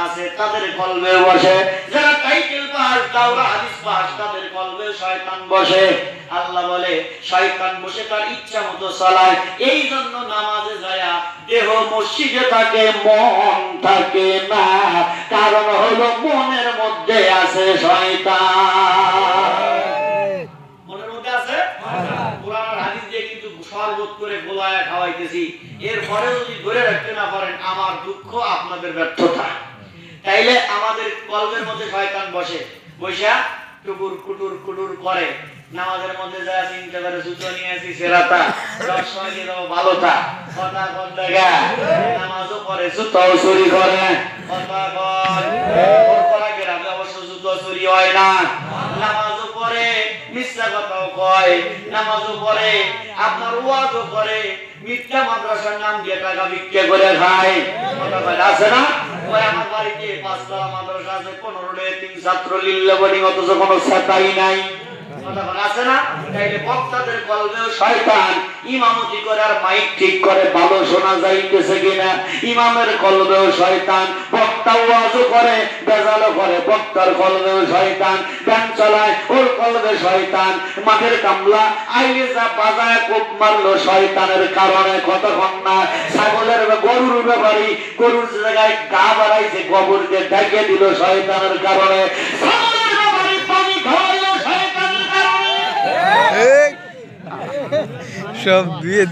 আছে তাদের কলবে বসে, যারা টাইটেল পাস দাওরা হাদিস পাস তাদের কলবে শয়তান বসে। আল্লাহ বলে শয়তান বসে তার ইচ্ছা মতো চালায়। এই জন্য নামাজে যায় দেহ মসজিদে থাকে, মন থাকে না। কারণ হলো মনের মধ্যে আছে শয়তান। মনের মধ্যে আছে কোরআন আর হাদিস দিয়ে কিন্তু শরবত করে গোলায় খাওয়াইতেছি, এরপরে যদি ধরে রাখতে না পারেন আমার দুঃখ আপনাদের ব্যর্থতা। তাইলে আমাদের কলবের মধ্যে শয়তান বসে, বসা টুকুর কুটুর কুটুর করে। নামাজের মধ্যে যা চিন্তা করে জুতো নিয়ে আসি সেরাতা, সবসময় দিয়ে দেবো ভালোটা, কথা কর দেখা নামাজও পড়ে জুতোও চুরি করে, কথা কর ওর করা গ্রামে অবশ্য জুতো চুরি হয় না। নামাজও পড়ে, মিথ্যা কথাও কয়, নামাজও পড়ে, আপনার ওয়াজও করে, মিথ্যা মাদ্রাসার নাম দিয়ে টাকা বিক্রি করে খায়, কথা কয় আছে না? ওই আমার বাড়িতে 5 তলা মাদ্রাসা আছে, 15টা তিন ছাত্র লিল্লা বডি, অথচ কোনো ছাতাই নাই, কথা বলা আছে না? তাইলে বক্তাদের কলবেও শয়তান ইমামতি করে আর মাইক ঠিক করে ভালো শোনা যাইতেছে কিনা। ইমামের কলবেও শয়তান, বক্তা ওয়াজও করে বেজালও করে, বক্তার কলবেও শয়তান, গান চালায় ওর কলবে শয়তান, মাঠের কামলা আইলে যা বাজায় কোপ মারলো শয়তানের কারণে, কতক্ষণ না ছাগলের গরুর ব্যাপারী গরুর জায়গায় গা বাড়াইছে গোবর দিয়ে ঢেকে দিল শয়তানের কারণে, ছাগলের ব্যাপারী পানি খাওয়াইলো শয়তানের কারণে। সব দিয়ে